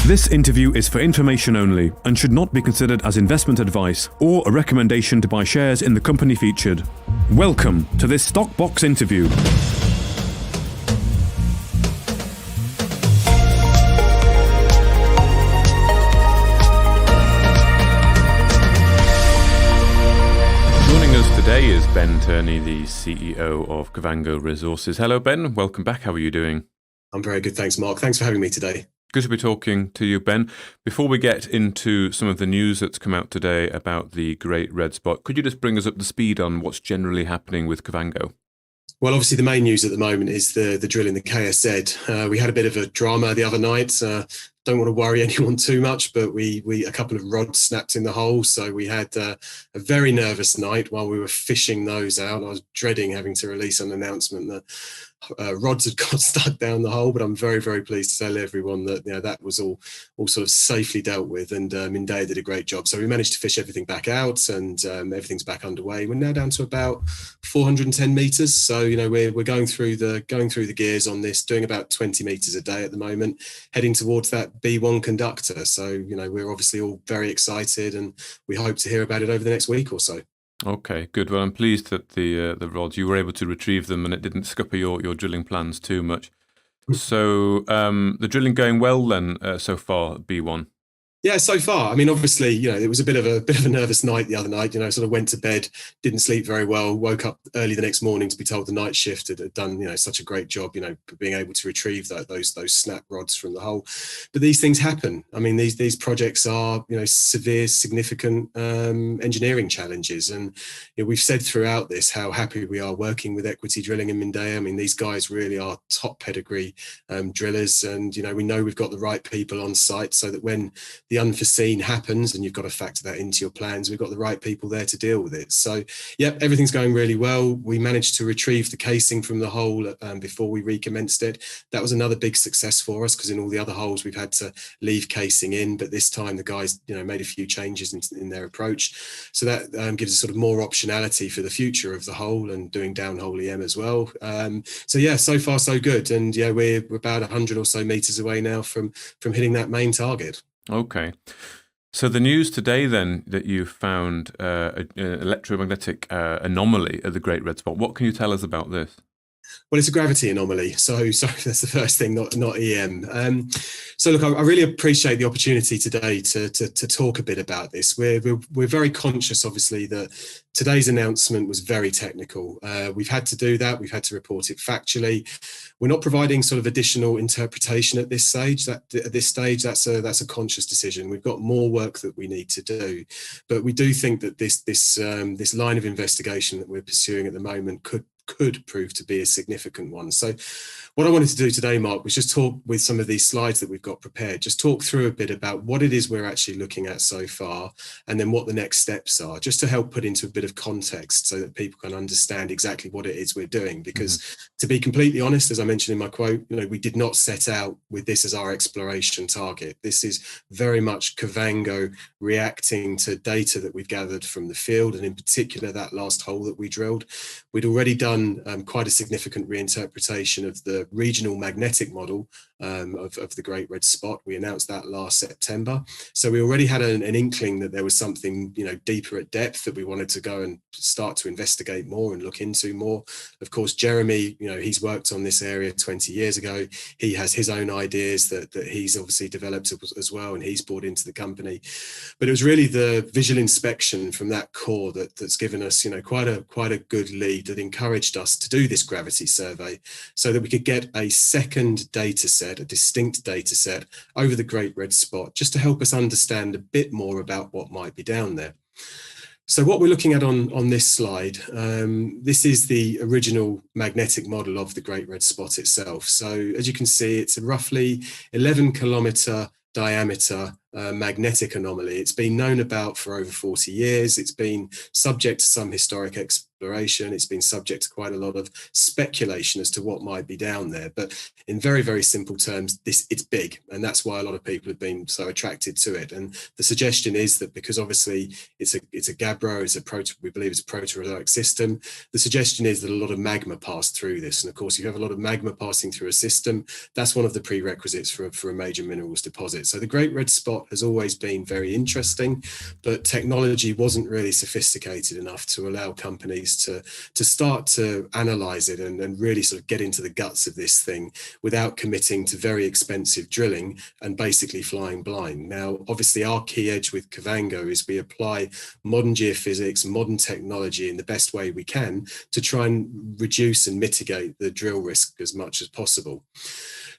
This interview is for information only and should not be considered as investment advice or a recommendation to buy shares in the company featured. Welcome to this Stock Box interview. Joining us today is Ben Turney, the CEO of Kavango Resources. Hello, Ben. Welcome back. How are you doing? I'm very good, thanks, Mark. Thanks for having me today. Good to be talking to you, Ben. Before we get into some of the news that's come out today about the Great Red Spot, could you just bring us up to speed on what's generally happening with Kavango? Well, obviously the main news at the moment is the drill in the KSZ. We had a bit of a drama the other night. Don't want to worry anyone too much, but a couple of rods snapped in the hole. So we had a very nervous night while we were fishing those out. I was dreading having to release an announcement that rods had got stuck down the hole, but I'm very, very pleased to tell everyone that that was all sort of safely dealt with, and Mindea did a great job. So we managed to fish everything back out, and everything's back underway. We're now down to about 410 meters. So we're going through the gears on this, doing about 20 meters a day at the moment, heading towards that B1 conductor. So we're obviously all very excited, and we hope to hear about it over the next week or so. Okay, good. Well, I'm pleased that the rods, you were able to retrieve them and it didn't scupper your drilling plans too much. So the drilling going well then so far at B1? Yeah, so far. I mean, obviously, it was a bit of a nervous night the other night. Sort of went to bed, didn't sleep very well, woke up early the next morning to be told the night shift had done, such a great job, being able to retrieve those snap rods from the hole. But these things happen. I mean, these projects are, severe, significant engineering challenges. And we've said throughout this how happy we are working with Equity Drilling in Mindea. I mean, these guys really are top pedigree drillers, and we know we've got the right people on site, so that when the unforeseen happens, and you've got to factor that into your plans, we've got the right people there to deal with it. So, yep, everything's going really well. We managed to retrieve the casing from the hole before we recommenced it. That was another big success for us, because in all the other holes we've had to leave casing in, but this time the guys, made a few changes in their approach. So that gives us sort of more optionality for the future of the hole and doing downhole EM as well. So yeah, so far so good. And yeah, we're about 100 or so meters away now from hitting that main target. Okay. So the news today then that you found an electromagnetic anomaly at the Great Red Spot. What can you tell us about this? Well, it's a gravity anomaly. So that's the first thing, not EM. So look, I really appreciate the opportunity today to talk a bit about this. We're very conscious, obviously, that today's announcement was very technical. We've had to do that. We've had to report it factually. We're not providing sort of additional interpretation at this stage. That's a conscious decision. We've got more work that we need to do, but we do think that this line of investigation that we're pursuing at the moment could prove to be a significant one. So what I wanted to do today, Mark, was just talk with some of these slides that we've got prepared, just talk through a bit about what it is we're actually looking at so far, and then what the next steps are, just to help put into a bit of context so that people can understand exactly what it is we're doing. Because to be completely honest, as I mentioned in my quote, we did not set out with this as our exploration target. This is very much Kavango reacting to data that we've gathered from the field, and in particular that last hole that we drilled. We'd already done quite a significant reinterpretation of the regional magnetic model of the Great Red Spot. We announced that last September. So we already had an inkling that there was something, deeper at depth that we wanted to go and start to investigate more and look into more. Of course, Jeremy, he's worked on this area 20 years ago. He has his own ideas that he's obviously developed as well, and he's brought into the company. But it was really the visual inspection from that core that's given us, quite a good lead, that encouraged us to do this gravity survey so that we could get a second data set, a distinct data set over the Great Red Spot, just to help us understand a bit more about what might be down there. So what we're looking at on this slide, this is the original magnetic model of the Great Red Spot itself. So as you can see, it's a roughly 11-kilometer diameter magnetic anomaly. It's been known about for over 40 years. It's been subject to some historic exploration. It's been subject to quite a lot of speculation as to what might be down there. But in very, very simple terms, it's big. And that's why a lot of people have been so attracted to it. And the suggestion is that because obviously it's a gabbro, we believe it's a Proterozoic system. The suggestion is that a lot of magma passed through this. And of course, if you have a lot of magma passing through a system, that's one of the prerequisites for a major minerals deposit. So the Great Red Spot has always been very interesting, but technology wasn't really sophisticated enough to allow companies to start to analyze it and really sort of get into the guts of this thing without committing to very expensive drilling and basically flying blind. Now, obviously, our key edge with Kavango is we apply modern geophysics, modern technology in the best way we can to try and reduce and mitigate the drill risk as much as possible.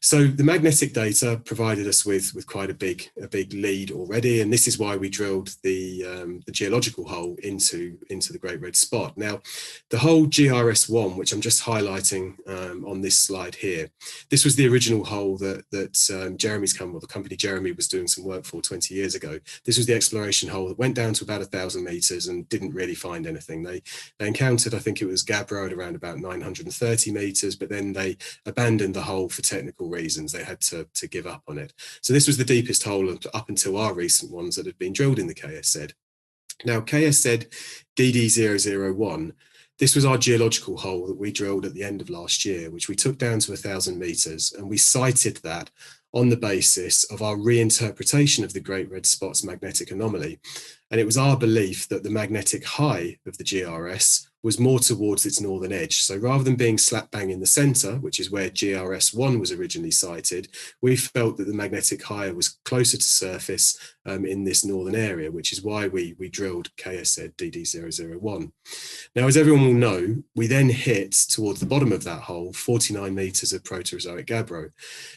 So the magnetic data provided us with quite a big lead already, and this is why we drilled the geological hole into the Great Red Spot. Now, the hole GRS1, which I'm just highlighting on this slide here, this was the original hole that Jeremy's company, or the company Jeremy was doing some work for 20 years ago. This was the exploration hole that went down to about 1,000 meters and didn't really find anything. They encountered, I think it was gabbro at around about 930 meters, but then they abandoned the hole for technical reasons. They had to give up on it. So this was the deepest hole up until our recent ones that had been drilled in the KSZ. Now, KSZ DD001, this was our geological hole that we drilled at the end of last year, which we took down to 1,000 meters, and we sited that on the basis of our reinterpretation of the Great Red Spot's magnetic anomaly. And it was our belief that the magnetic high of the GRS was more towards its northern edge. So rather than being slap bang in the center, which is where GRS1 was originally sited, we felt that the magnetic high was closer to surface in this northern area, which is why we drilled KSZ DD001. Now, as everyone will know, we then hit towards the bottom of that hole 49 meters of Proterozoic gabbro.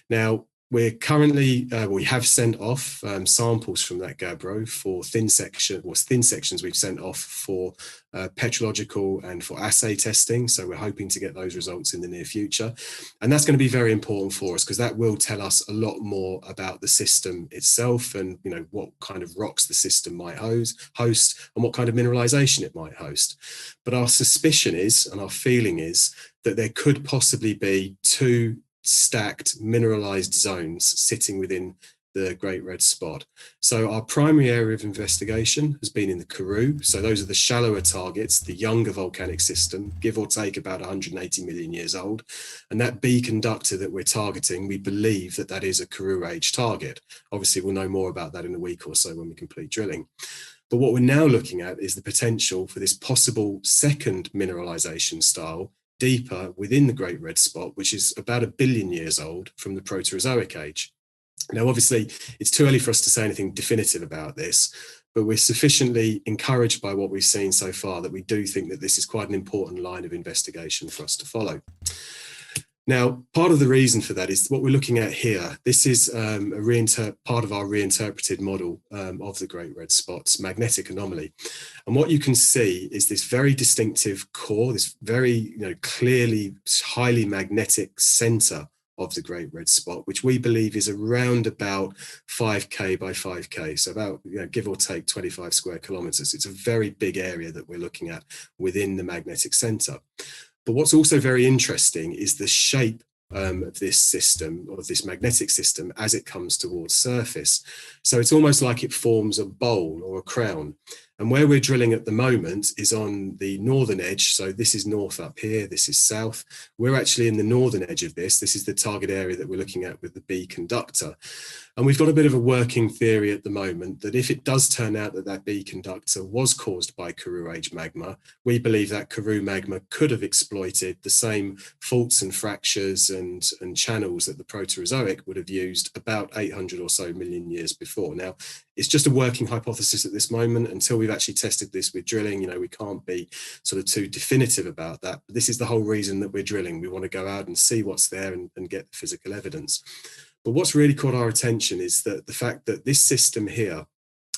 Now, we're currently, we have sent off samples from that gabbro for thin sections we've sent off for petrological and for assay testing. So we're hoping to get those results in the near future. And that's going to be very important for us because that will tell us a lot more about the system itself and, you know, what kind of rocks the system might host and what kind of mineralization it might host. But our suspicion is, and our feeling is, that there could possibly be two stacked mineralized zones sitting within the Great Red Spot. So our primary area of investigation has been in the Karoo. So those are the shallower targets, the younger volcanic system, give or take about 180 million years old. And that B conductor that we're targeting, we believe that that is a Karoo age target. Obviously, we'll know more about that in a week or so when we complete drilling. But what we're now looking at is the potential for this possible second mineralization style deeper within the Great Red Spot, which is about 1 billion years old from the Proterozoic age. Now, obviously, it's too early for us to say anything definitive about this, but we're sufficiently encouraged by what we've seen so far that we do think that this is quite an important line of investigation for us to follow. Now, part of the reason for that is what we're looking at here. This is part of our reinterpreted model of the Great Red Spot's magnetic anomaly. And what you can see is this very distinctive core, this very clearly highly magnetic center of the Great Red Spot, which we believe is around about 5K by 5K, so about give or take 25 square kilometers. It's a very big area that we're looking at within the magnetic center. But what's also very interesting is the shape of this system, of this magnetic system, as it comes towards surface. So it's almost like it forms a bowl or a crown. And where we're drilling at the moment is on the northern edge. So this is north up here, this is south. We're actually in the northern edge of this. This is the target area that we're looking at with the B conductor. And we've got a bit of a working theory at the moment that if it does turn out that that B conductor was caused by Karoo age magma, we believe that Karoo magma could have exploited the same faults and fractures and channels that the Proterozoic would have used about 800 or so million years before. Now, it's just a working hypothesis at this moment. Until we've actually tested this with drilling, we can't be sort of too definitive about that. But this is the whole reason that we're drilling. We want to go out and see what's there and get the physical evidence. But what's really caught our attention is that the fact that this system here,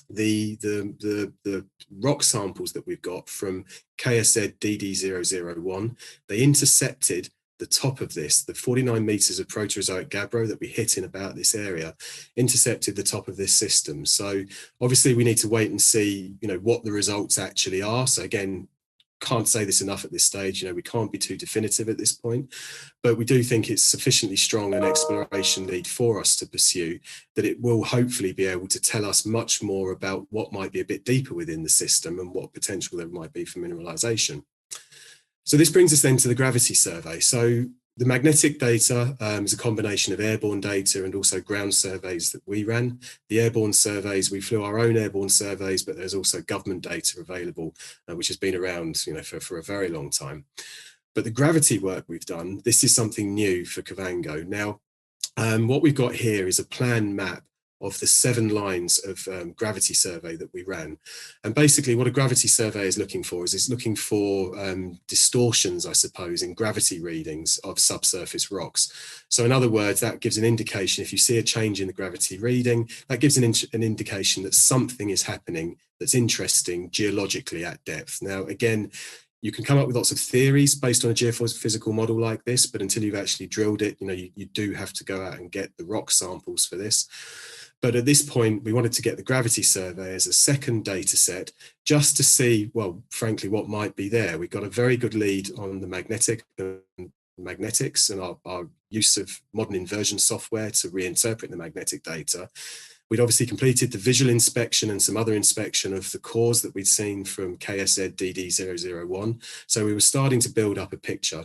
the rock samples that we've got from KSZ DD001, they intercepted the top of this, the 49 meters of Proterozoic gabbro that we hit in about this area, intercepted the top of this system. So obviously we need to wait and see, what the results actually are. So again, can't say this enough at this stage. You know, we can't be too definitive at this point, but we do think it's sufficiently strong an exploration lead for us to pursue that it will hopefully be able to tell us much more about what might be a bit deeper within the system and what potential there might be for mineralization. So this brings us then to the gravity survey. So the magnetic data is a combination of airborne data and also ground surveys that we ran. The airborne surveys, we flew our own airborne surveys, but there's also government data available, which has been around, you know, for a very long time. But the gravity work we've done, this is something new for Kavango. Now, what we've got here is a plan map of the 7 lines of gravity survey that we ran. And basically what a gravity survey is looking for is it's looking for distortions, I suppose, in gravity readings of subsurface rocks. So in other words, that gives an indication, if you see a change in the gravity reading, that gives an indication that something is happening that's interesting geologically at depth. Now, again, you can come up with lots of theories based on a geophysical model like this, but until you've actually drilled it, you know, you do have to go out and get the rock samples for this. But at this point, we wanted to get the gravity survey as a second data set just to see, well, frankly, what might be there. We got a very good lead on the magnetics and our use of modern inversion software to reinterpret the magnetic data. We'd obviously completed the visual inspection and some other inspection of the cores that we'd seen from KSZ DD001. So we were starting to build up a picture.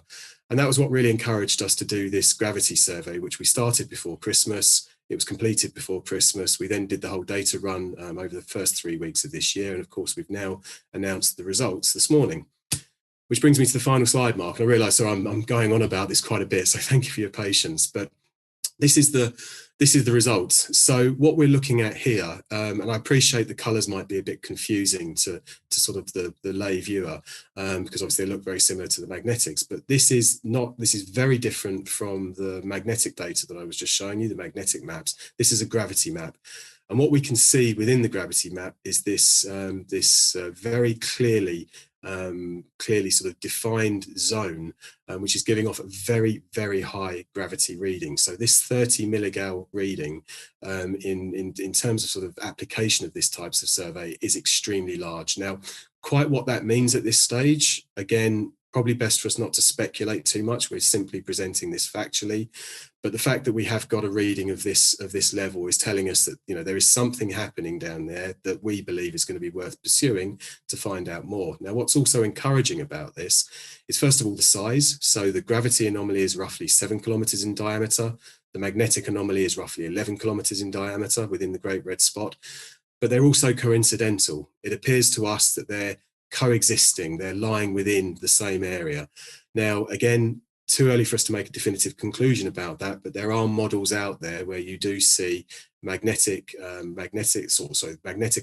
And that was what really encouraged us to do this gravity survey, which we started before Christmas. It was completed before Christmas. We then did the whole data run over the first 3 weeks of this year. And of course, we've now announced the results this morning. Which brings me to the final slide, Mark. And I realise I'm going on about this quite a bit, so thank you for your patience. But this is the results. So what we're looking at here, and I appreciate the colours might be a bit confusing to sort of the lay viewer, because obviously they look very similar to the magnetics, but this is very different from the magnetic data that I was just showing you, the magnetic maps. This is a gravity map. And what we can see within the gravity map is this very clearly sort of defined zone, which is giving off a very, very high gravity reading. So this 30 milligal reading in terms of sort of application of this types of survey is extremely large. Now, quite what that means at this stage, again, probably best for us not to speculate too much. We're simply presenting this factually. But the fact that we have got a reading of this level is telling us that, you know, there is something happening down there that we believe is going to be worth pursuing to find out more. Now, what's also encouraging about this is, first of all, the size. So the gravity anomaly is roughly 7 kilometers in diameter. The magnetic anomaly is roughly 11 kilometers in diameter within the Great Red Spot. But they're also coincidental. It appears to us that they're coexisting, they're lying within the same area. Now, again, too early for us to make a definitive conclusion about that, but there are models out there where you do see magnetic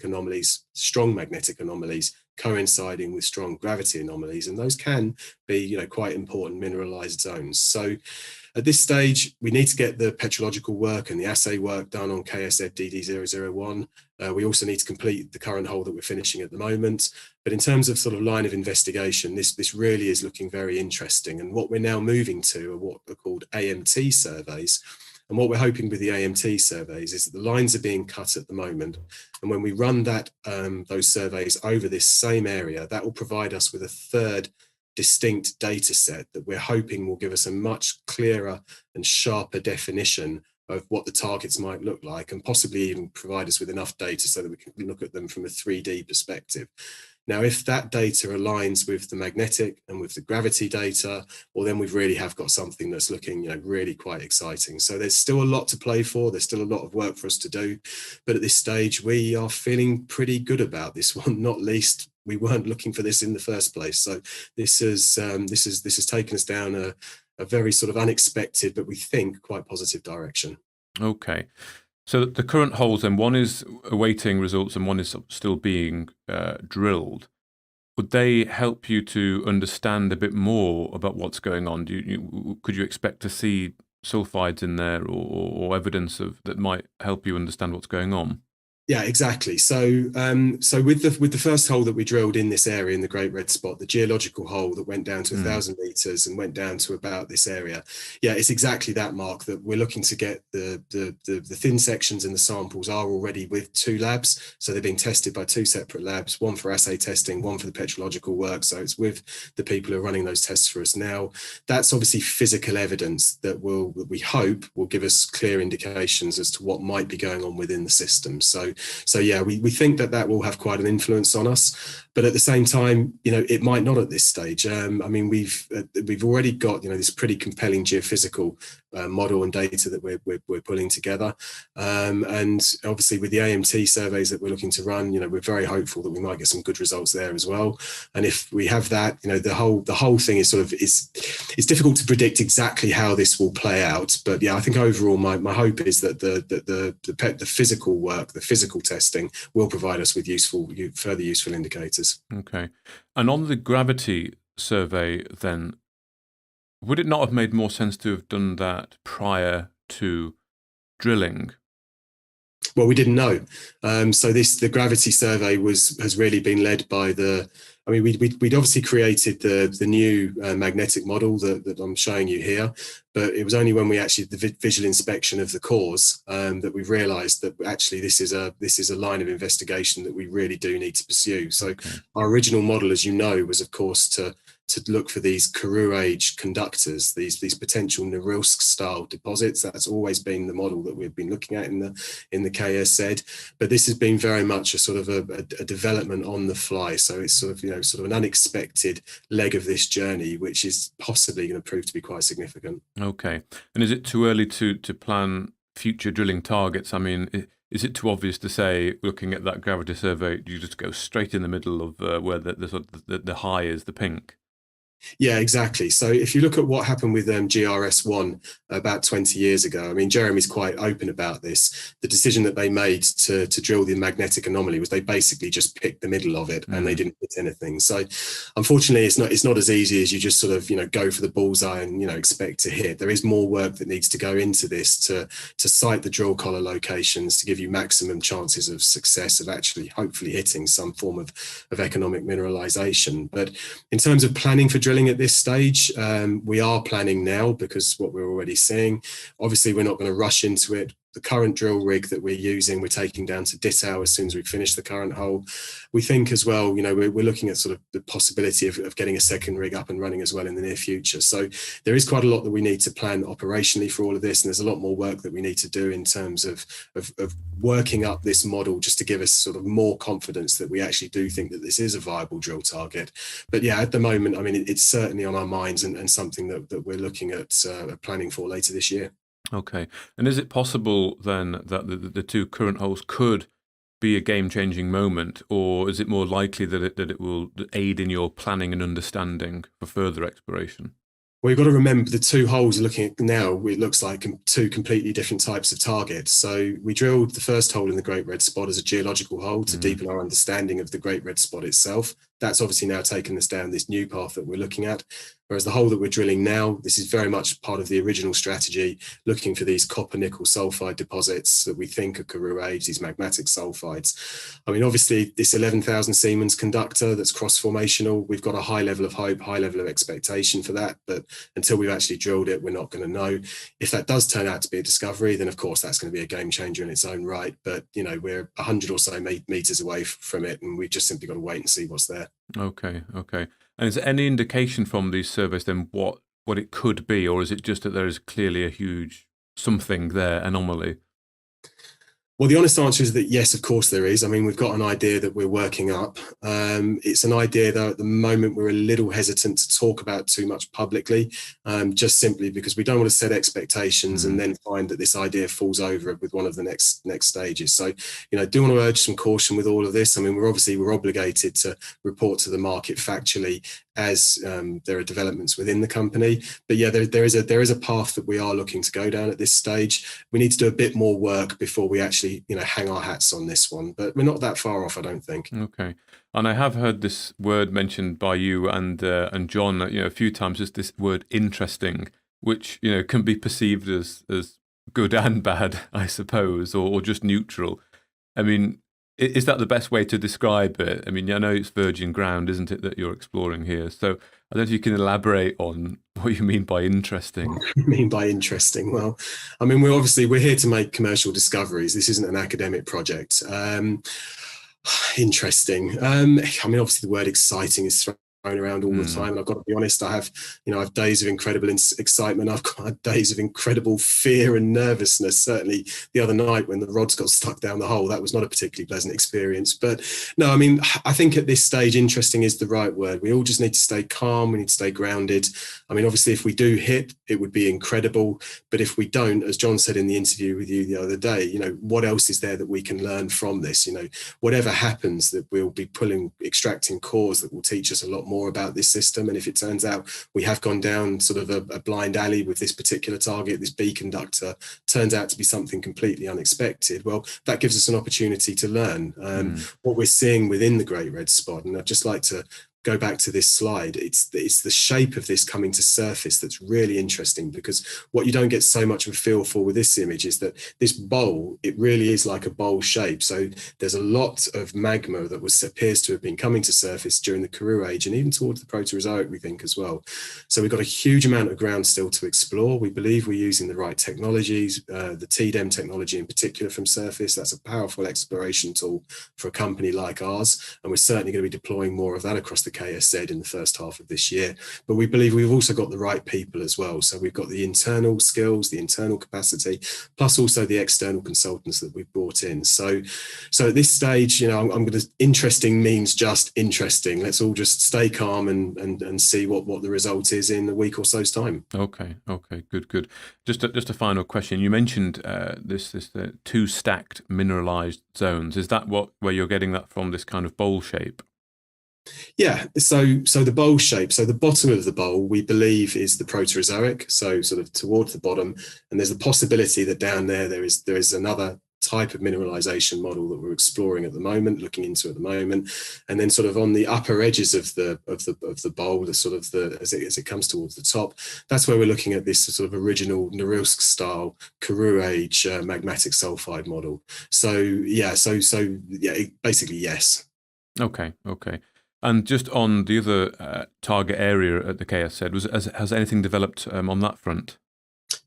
anomalies, strong magnetic anomalies coinciding with strong gravity anomalies, and those can be, you know, quite important mineralized zones. So at this stage, we need to get the petrological work and the assay work done on KSZ DD001. We also need to complete the current hole that we're finishing at the moment. But in terms of sort of line of investigation, this really is looking very interesting. And what we're now moving to are what are called AMT surveys. And what we're hoping with the AMT surveys is that the lines are being cut at the moment. And when we run those surveys over this same area, that will provide us with a third distinct data set that we're hoping will give us a much clearer and sharper definition of what the targets might look like, and possibly even provide us with enough data so that we can look at them from a 3D perspective. Now, if that data aligns with the magnetic and with the gravity data, well, then we really have got something that's looking, you know, really quite exciting. So there's still a lot to play for. There's still a lot of work for us to do. But at this stage, we are feeling pretty good about this one, not least we weren't looking for this in the first place. So this has taken us down a very sort of unexpected, but we think quite positive direction. Okay. So the current holes, then, one is awaiting results and one is still being drilled. Would they help you to understand a bit more about what's going on? Could you expect to see sulfides in there or evidence of that might help you understand what's going on? Yeah, exactly. So with the first hole that we drilled in this area in the Great Red Spot, the geological hole that went down to 1,000 meters and went down to about this area, yeah, it's exactly that, Mark. That we're looking to get the thin sections in the samples are already with two labs, so they're being tested by two separate labs, one for assay testing, one for the petrological work. So it's with the people who are running those tests for us now. That's obviously physical evidence that we hope will give us clear indications as to what might be going on within the system. So yeah, we think that will have quite an influence on us, but at the same time, it might not at this stage. I mean, we've already got this pretty compelling geophysical model and data that we're pulling together, and obviously with the AMT surveys that we're looking to run, we're very hopeful that we might get some good results there as well. And if we have that, the whole thing is it's difficult to predict exactly how this will play out. But yeah, I think overall my hope is that the physical work, the physical testing, will provide us with further useful indicators. Okay. And on the gravity survey, then, would it not have made more sense to have done that prior to drilling? Well, we didn't know. So the gravity survey has really been led by I mean, we'd obviously created the new magnetic model that I'm showing you here, but it was only when we actually did the visual inspection of the cores that we realised that actually this is a line of investigation that we really do need to pursue. So our original model, as you know, was of course to look for these Karoo age conductors, these potential Norilsk style deposits. That's always been the model that we've been looking at in the KSZ. But this has been very much a sort of a development on the fly. So it's sort of an unexpected leg of this journey, which is possibly going to prove to be quite significant. Okay. And is it too early to plan future drilling targets? I mean, is it too obvious to say, looking at that gravity survey, you just go straight in the middle of where the high is, the pink? Yeah, exactly. So if you look at what happened with GRS1 about 20 years ago, I mean, Jeremy's quite open about this. The decision that they made to drill the magnetic anomaly was they basically just picked the middle of it and they didn't hit anything. So unfortunately, it's not as easy as you just sort of, go for the bullseye and, expect to hit. There is more work that needs to go into this to site the drill collar locations to give you maximum chances of success of actually hopefully hitting some form of economic mineralization. But in terms of planning for drilling at this stage, we are planning now because what we're already seeing. Obviously, we're not going to rush into it. The current drill rig that we're using, we're taking down to Dittow as soon as we finish the current hole. We think as well, we're looking at sort of the possibility of getting a second rig up and running as well in the near future. So there is quite a lot that we need to plan operationally for all of this, and there's a lot more work that we need to do in terms of working up this model just to give us sort of more confidence that we actually do think that this is a viable drill target. But yeah, at the moment, I mean, it's certainly on our minds and something that we're looking at planning for later this year. Okay. And is it possible then that the two current holes could be a game-changing moment, or is it more likely that it will aid in your planning and understanding for further exploration? Well, you've got to remember the two holes we're looking at now, it looks like two completely different types of targets. So we drilled the first hole in the Great Red Spot as a geological hole to deepen our understanding of the Great Red Spot itself. That's obviously now taken us down this new path that we're looking at. Whereas the hole that we're drilling now, this is very much part of the original strategy, looking for these copper nickel sulfide deposits that we think are Karoo age, these magmatic sulfides. I mean, obviously, this 11,000 Siemens conductor that's cross-formational, we've got a high level of hope, high level of expectation for that. But until we've actually drilled it, we're not going to know. If that does turn out to be a discovery, then of course that's going to be a game changer in its own right. But, we're 100 or so meters away from it, and we've just simply got to wait and see what's there. Okay. And is there any indication from these surveys then what it could be, or is it just that there is clearly a huge something there, anomaly? Well, the honest answer is that yes, of course there is. I mean, we've got an idea that we're working up. It's an idea that at the moment we're a little hesitant to talk about too much publicly, just simply because we don't want to set expectations and then find that this idea falls over with one of the next stages. So, do want to urge some caution with all of this. I mean, we're obligated to report to the market factually as there are developments within the company. But yeah, there is a path that we are looking to go down at this stage. We need to do a bit more work before we actually hang our hats on this one, but we're not that far off, I don't think. Okay. And I have heard this word mentioned by you and John, a few times, just this word interesting, which, can be perceived as good and bad, I suppose, or just neutral. I mean, is that the best way to describe it? I mean, I know it's virgin ground, isn't it, that you're exploring here? So I don't know if you can elaborate on what you mean by interesting. What do you mean by interesting? Well, I mean, we're here to make commercial discoveries. This isn't an academic project. Interesting. I mean, obviously the word exciting is thrown around all the time, and I've got to be honest, I have days of incredible excitement. I've got days of incredible fear and nervousness. Certainly the other night when the rods got stuck down the hole, that was not a particularly pleasant experience. But no, I mean, I think at this stage, interesting is the right word. We all just need to stay calm. We need to stay grounded. I mean, obviously, if we do hit, it would be incredible. But if we don't, as John said in the interview with you the other day, what else is there that we can learn from this? Whatever happens, that we'll be extracting cores that will teach us a lot more about this system. And if it turns out we have gone down sort of a blind alley with this particular target, this B conductor turns out to be something completely unexpected, well, that gives us an opportunity to learn what we're seeing within the Great Red Spot. And I'd just like to go back to this slide. It's the shape of this coming to surface that's really interesting, because what you don't get so much of a feel for with this image is that this bowl, it really is like a bowl shape. So there's a lot of magma that appears to have been coming to surface during the Karoo age and even towards the Proterozoic, we think, as well. So we've got a huge amount of ground still to explore. We believe we're using the right technologies, the TDEM technology in particular from surface. That's a powerful exploration tool for a company like ours, and we're certainly going to be deploying more of that across the KSZ in the first half of this year. But we believe we've also got the right people as well. So we've got the internal skills, the internal capacity, plus also the external consultants that we've brought in. So at this stage, I'm going to, interesting means just interesting. Let's all just stay calm and see what the result is in a week or so's time. Okay, good. Just a final question. You mentioned this two stacked mineralized zones. Is that where you're getting that from, this kind of bowl shape? Yeah, so the bowl shape, so the bottom of the bowl, we believe, is the Proterozoic, so sort of towards the bottom, and there's a possibility that down there is another type of mineralization model that we're exploring at the moment, looking into at the moment, and then sort of on the upper edges of the bowl, as it comes towards the top, that's where we're looking at this sort of original Norilsk style Karoo age magmatic sulfide model. So basically yes. Okay. And just on the other target area at the KSZ, has anything developed on that front?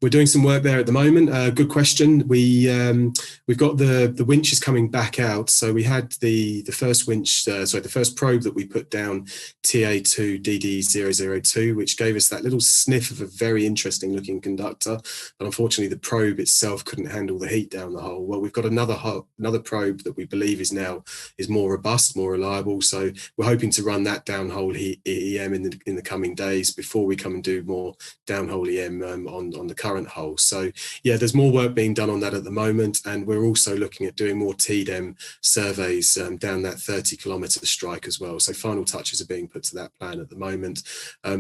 We're doing some work there at the moment. Good question. We've got the winches coming back out. So we had the first winch, the first probe that we put down, TA2DD002, which gave us that little sniff of a very interesting looking conductor. But unfortunately, the probe itself couldn't handle the heat down the hole. Well, we've got another probe that we believe is more robust, more reliable. So we're hoping to run that downhole EM in the coming days before we come and do more downhole EM on the current hole. So yeah, there's more work being done on that at the moment, and we're also looking at doing more TDEM surveys down that 30-kilometre strike as well. So final touches are being put to that plan at the moment.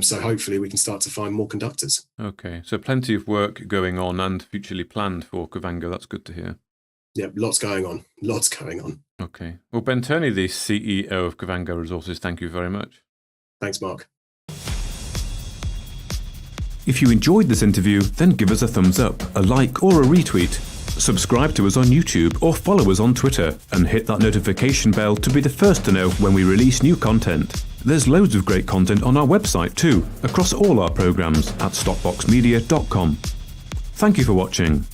So hopefully we can start to find more conductors. Okay, so plenty of work going on and futurely planned for Kavango. That's good to hear. Yeah, lots going on. Okay. Well, Ben Turney, the CEO of Kavango Resources, thank you very much. Thanks, Mark. If you enjoyed this interview, then give us a thumbs up, a like or a retweet. Subscribe to us on YouTube or follow us on Twitter, and hit that notification bell to be the first to know when we release new content. There's loads of great content on our website too, across all our programs at stopboxmedia.com. Thank you for watching.